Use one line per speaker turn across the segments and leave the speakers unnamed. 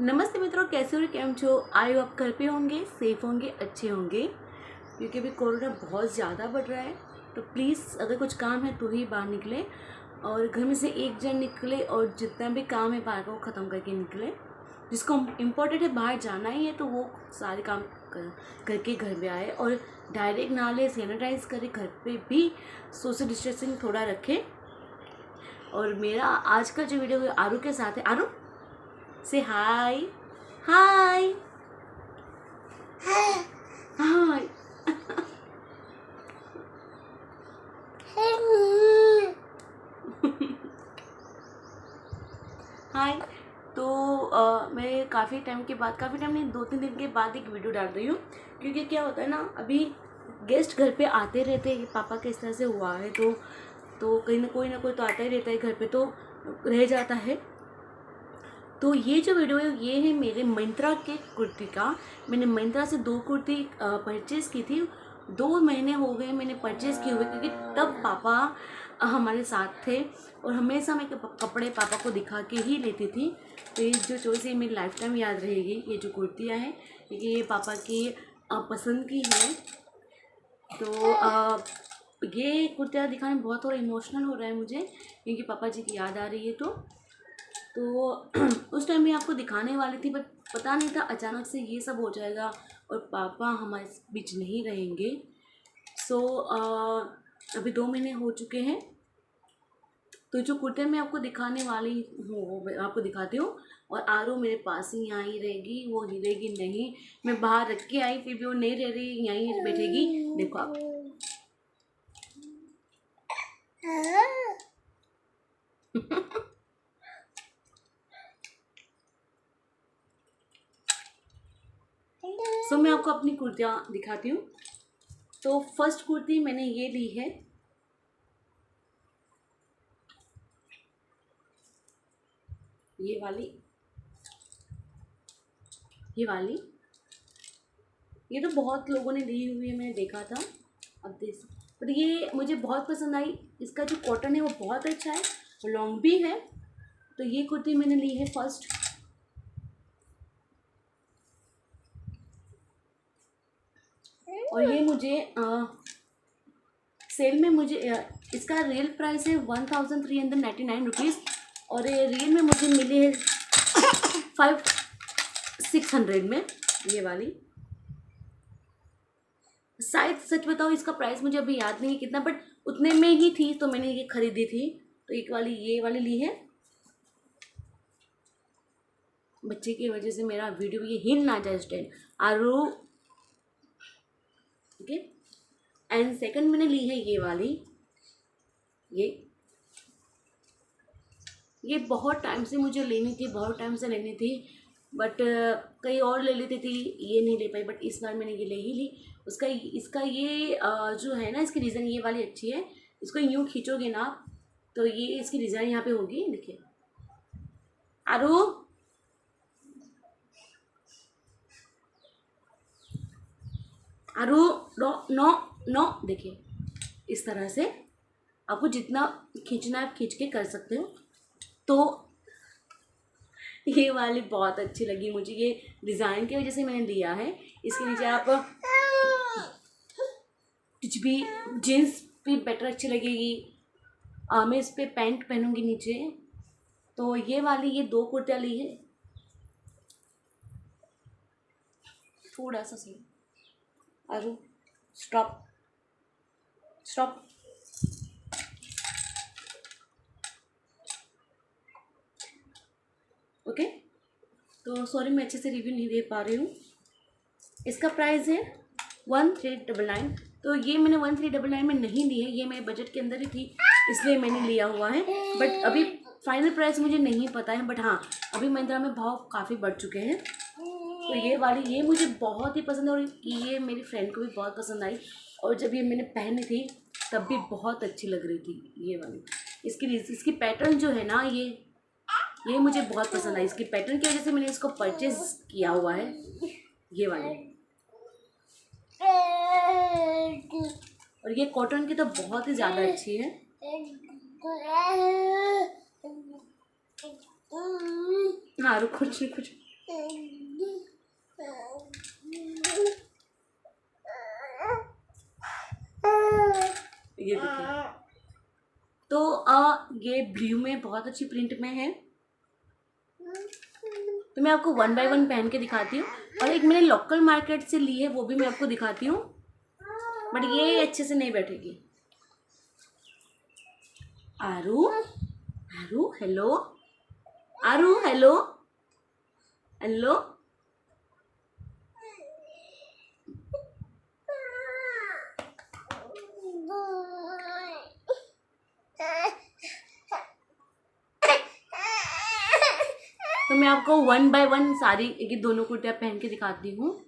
नमस्ते मित्रों, कैसे हो? केम छो? आयो आप घर पे होंगे, सेफ होंगे, अच्छे होंगे। क्योंकि अभी कोरोना बहुत ज़्यादा बढ़ रहा है, तो प्लीज़ अगर कुछ काम है तो ही बाहर निकले और घर में से एक जन निकले और जितना भी काम है बाहर का वो ख़त्म करके निकले। जिसको इम्पोर्टेंट है बाहर जाना ही है तो वो सारे काम करके घर में आए और डायरेक्ट ना ले, सैनिटाइज करे, घर पे भी सोशल डिस्टेंसिंग थोड़ा रखें। और मेरा आज का जो वीडियो है आरू के साथ है। आरू से हाय हाय हाय हाय। तो मैं काफ़ी टाइम नहीं, 2-3 दिन के बाद एक वीडियो डाल रही हूँ। क्योंकि क्या होता है ना, अभी गेस्ट घर पे आते रहते हैं। पापा के इस तरह से हुआ है तो कहीं ना कोई तो आता ही रहता है घर पे, तो रह जाता है। तो ये जो वीडियो है ये है मेरे मिंत्रा के कुर्ती का। मैंने मिंत्रा से 2 कुर्ती परचेज़ की थी। 2 महीने हो गए मैंने परचेज़ किए हुए, क्योंकि तब पापा हमारे साथ थे और हमेशा मैं कपड़े पापा को दिखा के ही लेती थी। तो ये जो चॉइस है मेरी लाइफ टाइम याद रहेगी। ये जो कुर्तियाँ हैं क्योंकि ये पापा की पसंद की है। तो ये कुर्तियाँ दिखाने में बहुत थोड़ा इमोशनल हो रहा है मुझे, क्योंकि पापा जी की याद आ रही है। तो उस टाइम भी आपको दिखाने वाली थी, बट पता नहीं था अचानक से ये सब हो जाएगा और पापा हमारे बीच नहीं रहेंगे। सो अभी 2 महीने हो चुके हैं। तो जो कुर्ते मैं आपको दिखाने वाली हूँ आपको दिखाती हूँ। और आरू मेरे पास ही यहाँ ही रहेगी, वो हिलेगी नहीं। मैं बाहर रख के आई फिर भी वो नहीं रह रही, यहीं बैठेगी। देखो आप सो मैं आपको अपनी कुर्तियाँ दिखाती हूँ। तो फर्स्ट कुर्ती मैंने ये ली है, ये वाली। ये तो बहुत लोगों ने ली हुई है, मैंने देखा था। अब देख, पर ये मुझे बहुत पसंद आई। इसका जो कॉटन है वो बहुत अच्छा है, लॉन्ग भी है। तो ये कुर्ती मैंने ली है फर्स्ट। और ये मुझे सेल में इसका रियल प्राइस है 1399 रुपीज़ और ये रियल में मुझे मिले है 500-600 में। ये वाली शायद, सच बताओ इसका प्राइस मुझे अभी याद नहीं है कितना, बट उतने में ही थी तो मैंने ये खरीदी थी। तो ये वाली ली है। बच्चे की वजह से मेरा वीडियो ये हिल ना जाए स्टैंड। आरू ओके। एंड सेकंड मैंने ली है ये वाली। ये बहुत टाइम से मुझे लेनी थी, बट कहीं और ले लेती थी, ये नहीं ले पाई। बट इस बार मैंने ये ले ही ली। इसका ये जो है ना, इसकी डिज़ाइन ये वाली अच्छी है। इसको यूँ खींचोगे ना आप तो ये इसकी डिज़ाइन यहाँ पे होगी, देखिए। आरू आरू नो नो नो, देखिए इस तरह से आपको जितना खींचना है आप खींच के कर सकते हो। तो ये वाली बहुत अच्छी लगी मुझे, ये डिज़ाइन की वजह से मैंने लिया है। इसके नीचे आप कुछ भी जीन्स भी बेटर अच्छी लगेगी। मैं इस पर पैंट पहनूंगी नीचे। तो ये वाली ये 2 कुर्तियाँ ली है। थोड़ा सा सही अरे स्टॉप स्टॉप। ओके। तो सॉरी मैं अच्छे से रिव्यू नहीं दे पा रही हूँ। इसका प्राइस है 1399। तो ये मैंने 1399 में नहीं ली है, ये मेरे बजट के अंदर ही थी इसलिए मैंने लिया हुआ है। बट अभी फाइनल प्राइस मुझे नहीं पता है, बट हाँ अभी मिंत्रा में भाव काफ़ी बढ़ चुके हैं। तो ये वाली ये मुझे बहुत ही पसंद है और ये मेरी फ्रेंड को भी बहुत पसंद आई। और जब ये मैंने पहनी थी तब भी बहुत अच्छी लग रही थी ये वाली। इसकी पैटर्न जो है ना, ये मुझे बहुत पसंद आई। इसकी पैटर्न की वजह से मैंने इसको परचेज किया हुआ है, ये वाली। और ये कॉटन की तो बहुत ही ज़्यादा अच्छी है। हाँ रुको कुछ ये देखिए। तो ये ब्लू में बहुत अच्छी प्रिंट में है। तो मैं आपको 1 बाय 1 पहन के दिखाती हूँ। और एक मैंने लोकल मार्केट से ली है, वो भी मैं आपको दिखाती हूँ, बट ये अच्छे से नहीं बैठेगी। आरू, आरू हेलो, आरू हेलो, हेलो। तो मैं आपको 1 बाय 1 सारी ये दोनों कुर्तियाँ पहन के दिखाती हूँ।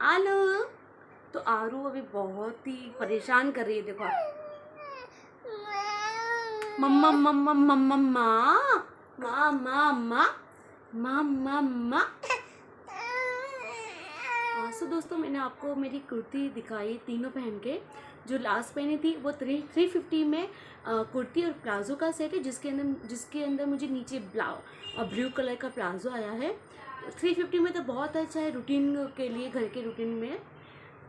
आलू, तो आरू अभी बहुत ही परेशान कर रही है। देखो मम्मा मम्मा मम्मा माँ माँ माँ माँ। सो दोस्तों, मैंने आपको मेरी कुर्ती दिखाई तीनों पहन के। जो लास्ट पहनी थी वो 350 में कुर्ती और प्लाजो का सेट है, जिसके अंदर मुझे नीचे ब्लू कलर का प्लाजो आया है। 350 में तो बहुत अच्छा है रूटीन के लिए, घर के रूटीन में।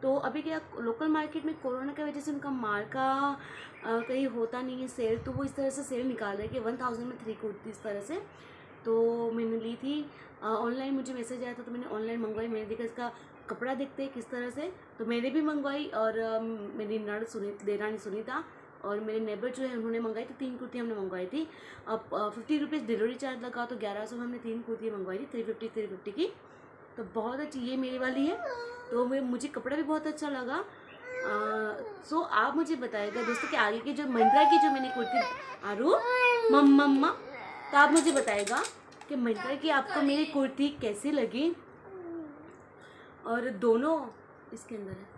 तो अभी क्या, लोकल मार्केट में कोरोना की वजह से उनका माल का कहीं होता नहीं है सेल, तो वो इस तरह से सेल निकाल रहे हैं कि 1000 में 3 कुर्ती इस तरह से। तो मैंने ली थी ऑनलाइन, मुझे मैसेज आया था तो मैंने ऑनलाइन मंगवाई। मैंने देखा इसका कपड़ा देखते हैं किस तरह से, तो मैंने भी मंगवाई। और मेरी देरानी सुनीता और मेरे नेबर जो है उन्होंने मंगाई। तो 3 कुर्ती हमने मंगवाई थी। अब 50 रुपीज़ डिलीवरी चार्ज लगा, तो 1100 में हमने 3 कुर्ती मंगवाई थी 350 की। तो बहुत अच्छी ये मेरी वाली है। तो मुझे कपड़ा भी बहुत अच्छा लगा। सो आप मुझे बताइएगा दोस्तों कि आगे की जो मिंत्रा की जो मैंने कुर्ती आरू मम्मा, तो आप मुझे बताइएगा कि मिंत्रा की आपको मेरी कुर्ती कैसी लगी, और दोनों इसके अंदर है।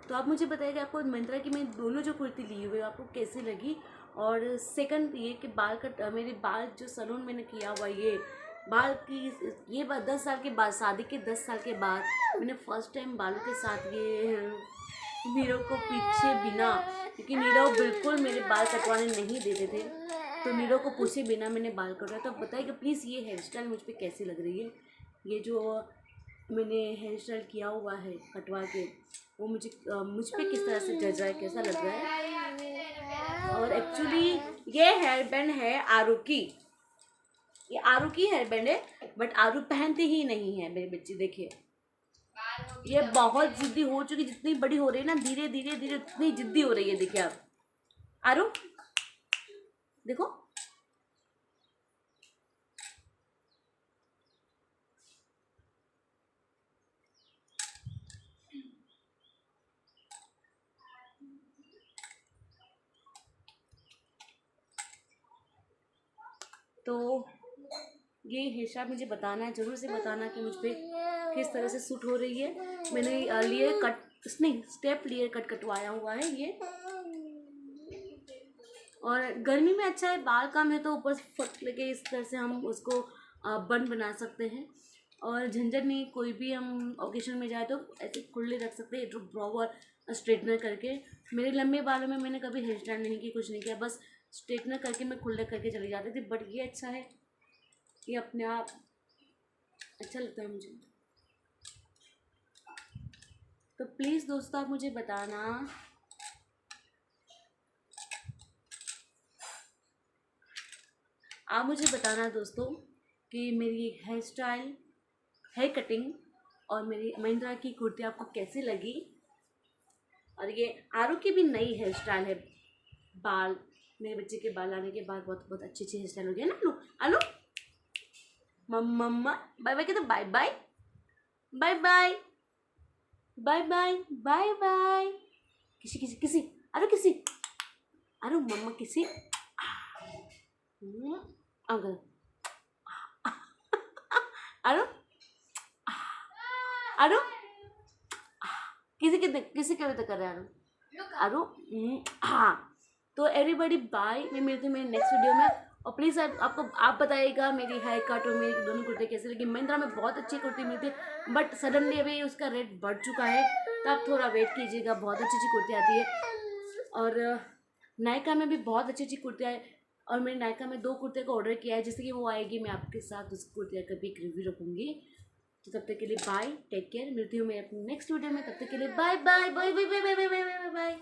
तो आप मुझे बताइएगा आपको मिंत्रा की मैं दोनों जो कुर्ती ली हुई आपको कैसी लगी। और सेकंड ये कि बाल कट, मेरे बाल जो सैलून मैंने किया हुआ, ये बाल की ये 10 साल के बाद, शादी के 10 साल के बाद मैंने फर्स्ट टाइम बालों के साथ ये नीरव को पीछे बिना, क्योंकि नीरव बिल्कुल मेरे बाल कटवाने नहीं देते थे, तो नीरव को पूछे बिना मैंने बाल कटवाया। तो बताइएगा प्लीज़ ये हेयर स्टाइल मुझ पर कैसी लग रही है। ये जो मैंने हेयर स्टाइल किया हुआ है कटवा के, वो मुझ पे किस तरह से जज रहा है, कैसा लग रहा है। और एक्चुअली ये हेयर बैंड है आरू की, ये आरू की हेयर बैंड है, बट आरू पहनती ही नहीं है मेरे बच्चे। देखिए ये बहुत जिद्दी हो चुकी, जितनी बड़ी हो रही है ना धीरे धीरे धीरे उतनी जिद्दी हो रही है। देखिए आप आरू देखो, तो ये हिस्सा मुझे बताना है, ज़रूर से बताना कि मुझ पर किस तरह से सूट हो रही है। मैंने लिए कट नहीं स्टेप लिए कट कटवाया हुआ है ये, और गर्मी में अच्छा है, बाल कम है तो ऊपर फट लगे इस तरह से हम उसको बन बना सकते हैं, और झंझट नहीं। कोई भी हम ओकेशन में जाए तो ऐसे खुले रख सकते हैं, प्रॉपर स्ट्रेटनर करके। मेरे लंबे बालों में मैंने कभी हेयर स्टाइल नहीं की, कुछ नहीं किया, बस स्ट्रेटनर करके मैं खुले करके चली जाती थी। बट ये अच्छा है, ये अपने आप अच्छा लगता है मुझे। तो प्लीज़ दोस्तों आप मुझे बताना, आप मुझे बताना दोस्तों कि मेरी हेयर स्टाइल, हेयर कटिंग और मेरी महिंद्रा की कुर्ती आपको कैसी लगी। और ये आरू की भी नई हेयर स्टाइल है, बाल मेरे बच्चे के बाल आने के बाद बहुत बहुत अच्छी हेयर स्टाइल हो गया ना। आलू मम्मा बाय बाय कहते, bye bye bye bye bye bye bye bye, किसी किसी किसी आरू किसी आरू मम्मा किसी अंकल आरू आरू किसी के भी तो कर रहे हैं आरू हाँ। तो एवरीबॉडी बाय, मैं मिलती हूँ मेरे नेक्स्ट वीडियो में। और प्लीज़ आप बताइएगा मेरी हेयर कट और मेरी दोनों कुर्ती कैसे लगी। महिंद्रा में बहुत अच्छी कुर्ती मिलती है, बट सडनली अभी उसका रेट बढ़ चुका है, तो आप थोड़ा वेट कीजिएगा, बहुत अच्छी अच्छी कुर्ती आती है। और नायका में भी बहुत अच्छी अच्छी कुर्तियाँ है, और मैंने नायका में 2 कुर्तियों का ऑर्डर किया है, जैसे कि वो आएगी मैं आपके साथ उस कुर्तियाँ का भी एक रिव्यू रखूँगी। तो तब तक के लिए बाय, टेक केयर, मिलती हूँ मैं अपनी नेक्स्ट वीडियो में। तब तक के लिए bye bye bye bye bye bye bye bye bye.